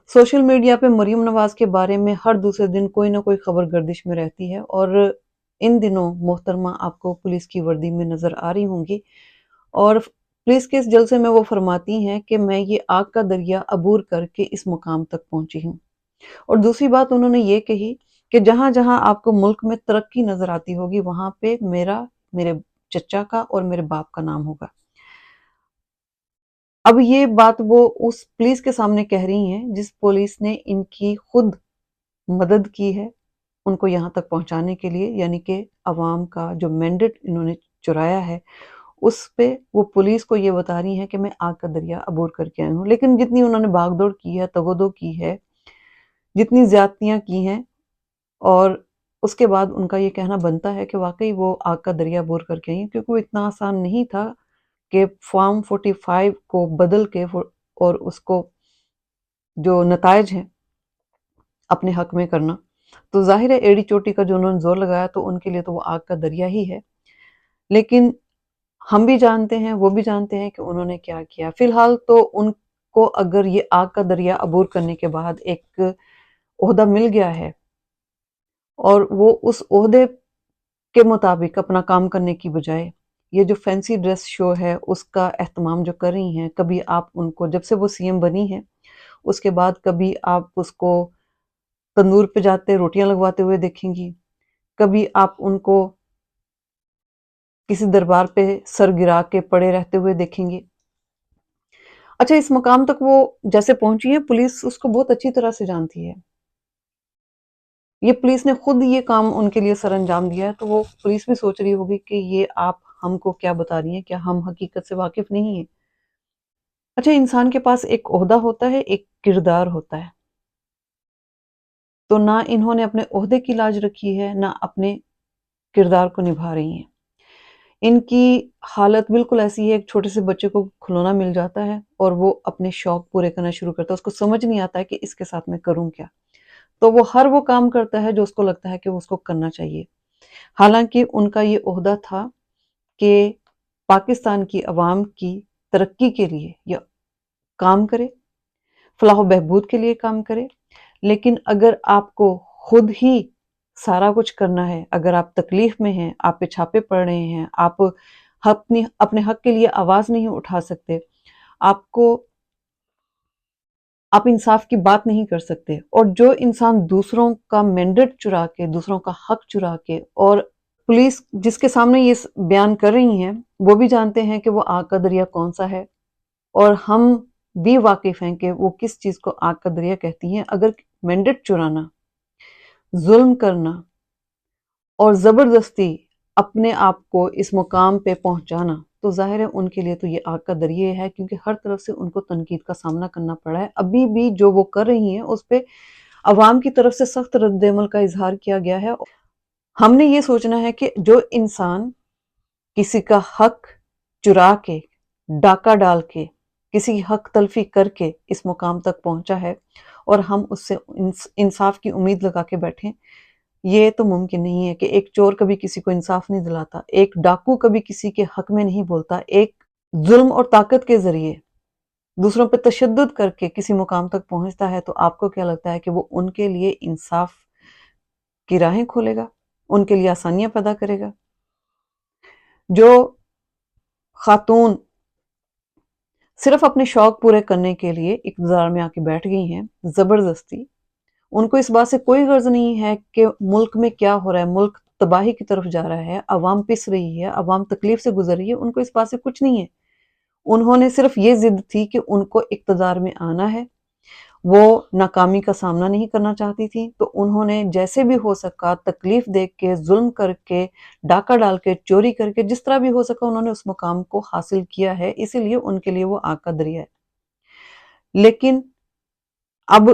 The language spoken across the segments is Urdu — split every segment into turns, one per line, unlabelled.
سوشل میڈیا پہ مریم نواز کے بارے میں ہر دوسرے دن کوئی نہ کوئی خبر گردش میں رہتی ہے، اور ان دنوں محترمہ آپ کو پولیس کی وردی میں نظر آ رہی ہوں گی، اور پولیس کے اس جلسے میں وہ فرماتی ہیں کہ میں یہ آگ کا دریا عبور کر کے اس مقام تک پہنچی ہوں۔ اور دوسری بات انہوں نے یہ کہی کہ جہاں جہاں آپ کو ملک میں ترقی نظر آتی ہوگی وہاں پہ میرے چچا کا اور میرے باپ کا نام ہوگا۔ اب یہ بات وہ اس پولیس کے سامنے کہہ رہی ہیں جس پولیس نے ان کی خود مدد کی ہے ان کو یہاں تک پہنچانے کے لیے، یعنی کہ عوام کا جو مینڈیٹ انہوں نے چرایا ہے اس پہ وہ پولیس کو یہ بتا رہی ہیں کہ میں آگ کا دریا عبور کر کے آئی ہوں۔ لیکن جتنی انہوں نے بھاگ دوڑ کی ہے، تگودو کی ہے، جتنی زیادتیاں کی ہیں، اور اس کے بعد ان کا یہ کہنا بنتا ہے کہ واقعی وہ آگ کا دریا عبور کر کے آئی ہیں، کیونکہ وہ اتنا آسان نہیں تھا کہ فارم 45 کو بدل کے اور اس کو جو نتائج ہیں اپنے حق میں کرنا۔ تو ظاہر ہے ایڑی چوٹی کا جو انہوں نے زور لگایا تو ان کے لیے تو وہ آگ کا دریا ہی ہے، لیکن ہم بھی جانتے ہیں، وہ بھی جانتے ہیں کہ انہوں نے کیا کیا۔ فی الحال تو ان کو اگر یہ آگ کا دریا عبور کرنے کے بعد ایک عہدہ مل گیا ہے اور وہ اس عہدے کے مطابق اپنا کام کرنے کی بجائے یہ جو فینسی ڈریس شو ہے اس کا اہتمام جو کر رہی ہیں، کبھی آپ ان کو جب سے وہ سی ایم بنی ہیں اس کے بعد کبھی آپ اس کو تندور پہ جاتے روٹیاں لگواتے ہوئے دیکھیں گی، کبھی آپ ان کو کسی دربار پہ سر گرا کے پڑے رہتے ہوئے دیکھیں گے۔ اچھا، اس مقام تک وہ جیسے پہنچی ہیں پولیس اس کو بہت اچھی طرح سے جانتی ہے، یہ پولیس نے خود یہ کام ان کے لیے سر انجام دیا ہے، تو وہ پولیس بھی سوچ رہی ہوگی کہ یہ آپ ہم کو کیا بتا رہی ہیں، کیا ہم حقیقت سے واقف نہیں ہیں۔ اچھا، انسان کے پاس ایک عہدہ ہوتا ہے، ایک کردار ہوتا ہے، تو نہ انہوں نے اپنے عہدے کی لاج رکھی ہے، نہ اپنے کردار کو نبھا رہی ہیں۔ ان کی حالت بالکل ایسی ہے، ایک چھوٹے سے بچے کو کھلونا مل جاتا ہے اور وہ اپنے شوق پورے کرنا شروع کرتا ہے، اس کو سمجھ نہیں آتا ہے کہ اس کے ساتھ میں کروں کیا، تو وہ ہر وہ کام کرتا ہے جو اس کو لگتا ہے کہ وہ اس کو کرنا چاہیے، حالانکہ ان کا یہ عہدہ تھا کہ پاکستان کی عوام کی ترقی کے لیے یہ کام کرے، فلاح و بہبود کے لیے کام کرے۔ لیکن اگر آپ کو خود ہی سارا کچھ کرنا ہے، اگر آپ تکلیف میں ہیں، آپ پہ چھاپے پڑ رہے ہیں، آپ اپنے حق کے لیے آواز نہیں اٹھا سکتے، آپ انصاف کی بات نہیں کر سکتے، اور جو انسان دوسروں کا مینڈیٹ چرا کے، دوسروں کا حق چرا کے، اور پولیس جس کے سامنے یہ بیان کر رہی ہیں وہ بھی جانتے ہیں کہ وہ آگ کا دریا کون سا ہے، اور ہم بھی واقف ہیں کہ وہ کس چیز کو آگ کا دریا کہتی ہیں۔ اگر مینڈیٹ چرانا، ظلم کرنا اور زبردستی اپنے آپ کو اس مقام پہ پہنچانا، تو ظاہر ہے ان کے لیے تو یہ آگ کا دریا ہے، کیونکہ ہر طرف سے ان کو تنقید کا سامنا کرنا پڑا ہے۔ ابھی بھی جو وہ کر رہی ہیں اس پہ عوام کی طرف سے سخت رد عمل کا اظہار کیا گیا ہے۔ ہم نے یہ سوچنا ہے کہ جو انسان کسی کا حق چرا کے، ڈاکہ ڈال کے، کسی کی حق تلفی کر کے اس مقام تک پہنچا ہے، اور ہم اس سے انصاف کی امید لگا کے بیٹھیں، یہ تو ممکن نہیں ہے کہ ایک چور کبھی کسی کو انصاف نہیں دلاتا، ایک ڈاکو کبھی کسی کے حق میں نہیں بولتا، ایک ظلم اور طاقت کے ذریعے دوسروں پہ تشدد کر کے کسی مقام تک پہنچتا ہے، تو آپ کو کیا لگتا ہے کہ وہ ان کے لیے انصاف کی راہیں کھولے گا، ان کے لیے آسانیاں پیدا کرے گا؟ جو خاتون صرف اپنے شوق پورے کرنے کے لیے اقتدار میں آ کے بیٹھ گئی ہیں زبردستی، ان کو اس بات سے کوئی غرض نہیں ہے کہ ملک میں کیا ہو رہا ہے، ملک تباہی کی طرف جا رہا ہے، عوام پس رہی ہے، عوام تکلیف سے گزر رہی ہے، ان کو اس بات سے کچھ نہیں ہے۔ انہوں نے صرف یہ ضد تھی کہ ان کو اقتدار میں آنا ہے، وہ ناکامی کا سامنا نہیں کرنا چاہتی تھی، تو انہوں نے جیسے بھی ہو سکا تکلیف دے کے، ظلم کر کے، ڈاکہ ڈال کے، چوری کر کے، جس طرح بھی ہو سکا انہوں نے اس مقام کو حاصل کیا ہے، اسی لیے ان کے لیے وہ آگ کا دریا ہے۔ لیکن اب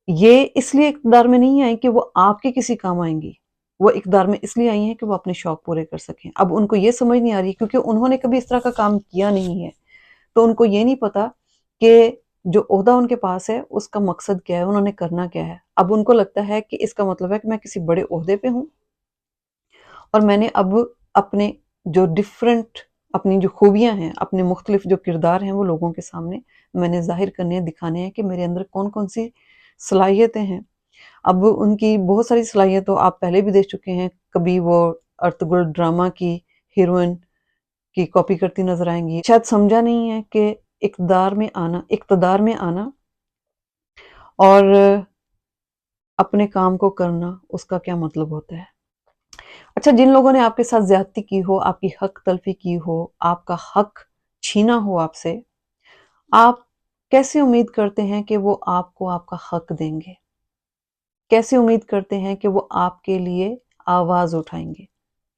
یہ اس لیے اقتدار میں نہیں آئی کہ وہ آپ کے کسی کام آئیں گی، وہ اقتدار میں اس لیے آئی ہیں کہ وہ اپنے شوق پورے کر سکیں۔ اب ان کو یہ سمجھ نہیں آ رہی کیونکہ انہوں نے کبھی اس طرح کا کام کیا نہیں ہے، تو ان کو یہ نہیں پتا کہ جو عہدہ ان کے پاس ہے اس کا مقصد کیا ہے، انہوں نے کرنا کیا ہے۔ اب ان کو لگتا ہے کہ اس کا مطلب ہے کہ میں کسی بڑے عہدے پہ ہوں، اور میں نے اب اپنے جو اپنی جو خوبیاں ہیں، اپنے مختلف جو کردار ہیں وہ لوگوں کے سامنے میں نے ظاہر کرنے ہیں، دکھانے ہیں کہ میرے اندر کون کون سی صلاحیتیں ہیں۔ اب ان کی بہت ساری صلاحیتوں آپ پہلے بھی دیکھ چکے ہیں، کبھی وہ ارطغرل ڈرامہ کی ہیروئن کی کاپی کرتی نظر آئیں گی۔ شاید سمجھا نہیں ہے کہ اقتدار میں آنا اور اپنے کام کو کرنا اس کا کیا مطلب ہوتا ہے۔ اچھا، جن لوگوں نے آپ کے ساتھ زیادتی کی ہو، آپ کی حق تلفی کی ہو، آپ کا حق چھینا ہو آپ سے، آپ کیسے امید کرتے ہیں کہ وہ آپ کو آپ کا حق دیں گے؟ کیسے امید کرتے ہیں کہ وہ آپ کے لیے آواز اٹھائیں گے؟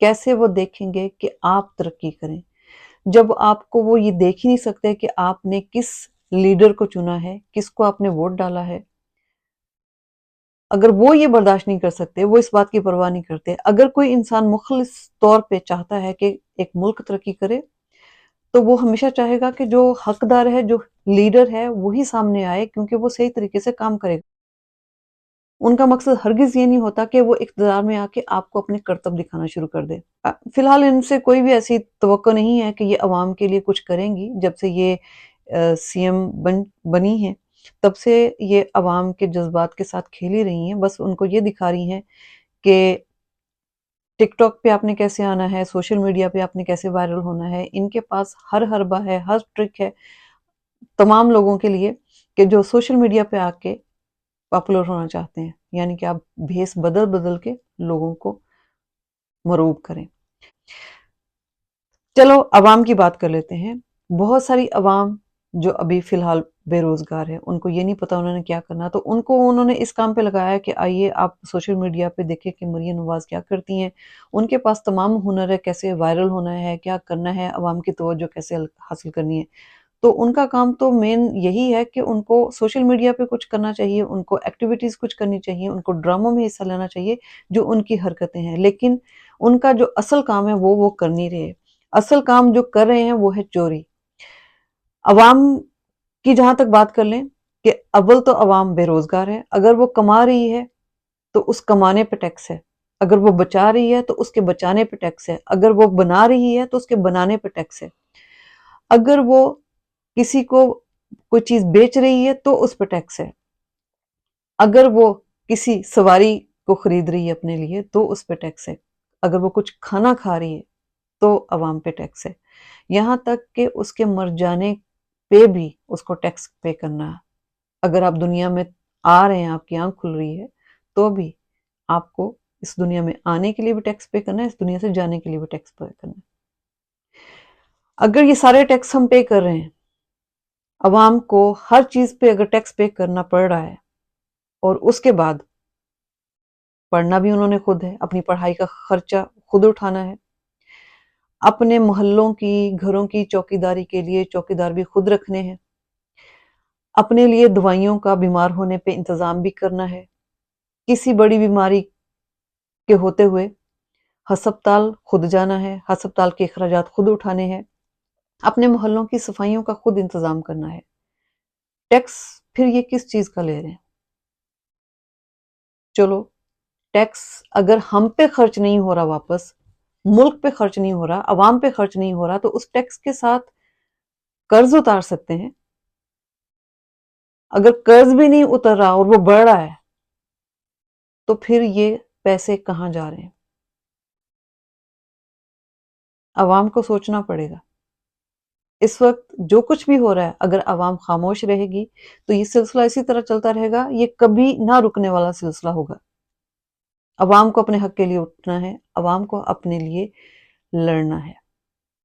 کیسے وہ دیکھیں گے کہ آپ ترقی کریں جب آپ کو وہ یہ دیکھ ہی نہیں سکتے کہ آپ نے کس لیڈر کو چنا ہے، کس کو آپ نے ووٹ ڈالا ہے؟ اگر وہ یہ برداشت نہیں کر سکتے، وہ اس بات کی پرواہ نہیں کرتے، اگر کوئی انسان مخلص طور پہ چاہتا ہے کہ ایک ملک ترقی کرے تو وہ ہمیشہ چاہے گا کہ جو حقدار ہے، جو لیڈر ہے، وہی سامنے آئے، کیونکہ وہ صحیح طریقے سے کام کرے گا۔ ان کا مقصد ہرگز یہ نہیں ہوتا کہ وہ اقتدار میں آ کے آپ کو اپنے کرتب دکھانا شروع کر دے۔ فی الحال ان سے کوئی بھی ایسی توقع نہیں ہے کہ یہ عوام کے لیے کچھ کریں گی۔ جب سے یہ سی ایم بنی ہیں تب سے یہ عوام کے جذبات کے ساتھ کھیلی رہی ہیں، بس ان کو یہ دکھا رہی ہیں کہ ٹک ٹاک پہ آپ نے کیسے آنا ہے، سوشل میڈیا پہ آپ نے کیسے وائرل ہونا ہے۔ ان کے پاس ہر حربہ ہے، ہر ٹرک ہے تمام لوگوں کے لیے کہ جو سوشل میڈیا پہ آ کے پاپولر ہونا چاہتے ہیں، یعنی کہ آپ بھیس بدل بدل کے لوگوں کو مرعوب کریں۔ چلو عوام کی بات کر لیتے ہیں۔ بہت ساری عوام جو ابھی فی الحال بے روزگار ہے، ان کو یہ نہیں پتا انہوں نے کیا کرنا، تو ان کو انہوں نے اس کام پہ لگایا کہ آئیے آپ سوشل میڈیا پہ دیکھیں کہ مریم نواز کیا کرتی ہیں۔ ان کے پاس تمام ہنر ہے، کیسے وائرل ہونا ہے، کیا کرنا ہے، عوام کی توجہ کیسے حاصل کرنی ہے۔ تو ان کا کام تو مین یہی ہے کہ ان کو سوشل میڈیا پہ کچھ کرنا چاہیے، ان کو ایکٹیویٹیز کچھ کرنی چاہیے، ان کو ڈراموں میں حصہ لینا چاہیے جو ان کی حرکتیں ہیں، لیکن ان کا جو اصل کام ہے وہ کر نہیں رہے۔ اصل کام جو کر رہے ہیں وہ ہے چوری۔ عوام کی جہاں تک بات کر لیں کہ اول تو عوام بے روزگار ہے، اگر وہ کما رہی ہے تو اس کمانے پہ ٹیکس ہے، اگر وہ بچا رہی ہے تو اس کے بچانے پہ ٹیکس ہے، اگر وہ بنا رہی ہے تو اس کے بنانے پہ ٹیکس ہے، اگر وہ کسی کو کوئی چیز بیچ رہی ہے تو اس پہ ٹیکس ہے، اگر وہ کسی سواری کو خرید رہی ہے اپنے لیے تو اس پہ ٹیکس ہے، اگر وہ کچھ کھانا کھا رہی ہے تو عوام پہ ٹیکس ہے، یہاں تک کہ اس کے مر جانے پہ بھی اس کو ٹیکس پے کرنا ہے۔ اگر آپ دنیا میں آ رہے ہیں، آپ کی آنکھ کھل رہی ہے، تو بھی آپ کو اس دنیا میں آنے کے لیے بھی ٹیکس پے کرنا ہے، اس دنیا سے جانے کے لیے بھی ٹیکس پے کرنا ہے۔ اگر یہ سارے ٹیکس ہم پے کر رہے ہیں، عوام کو ہر چیز پہ اگر ٹیکس پے کرنا پڑ رہا ہے، اور اس کے بعد پڑھنا بھی انہوں نے خود ہے، اپنی پڑھائی کا خرچہ خود اٹھانا ہے، اپنے محلوں کی گھروں کی چوکیداری کے لیے چوکیدار بھی خود رکھنے ہیں، اپنے لیے دوائیوں کا بیمار ہونے پہ انتظام بھی کرنا ہے، کسی بڑی بیماری کے ہوتے ہوئے ہسپتال خود جانا ہے، ہسپتال کے اخراجات خود اٹھانے ہیں، اپنے محلوں کی صفائیوں کا خود انتظام کرنا ہے۔ ٹیکس پھر یہ کس چیز کا لے رہے ہیں؟ چلو ٹیکس اگر ہم پہ خرچ نہیں ہو رہا، واپس ملک پہ خرچ نہیں ہو رہا، عوام پہ خرچ نہیں ہو رہا، تو اس ٹیکس کے ساتھ قرض اتار سکتے ہیں۔ اگر قرض بھی نہیں اتر رہا اور وہ بڑھ رہا ہے تو پھر یہ پیسے کہاں جا رہے ہیں؟ عوام کو سوچنا پڑے گا۔ اس وقت جو کچھ بھی ہو رہا ہے، اگر عوام خاموش رہے گی تو یہ سلسلہ اسی طرح چلتا رہے گا، یہ کبھی نہ رکنے والا سلسلہ ہوگا۔ عوام کو اپنے حق کے لیے اٹھنا ہے، عوام کو اپنے لیے لڑنا ہے۔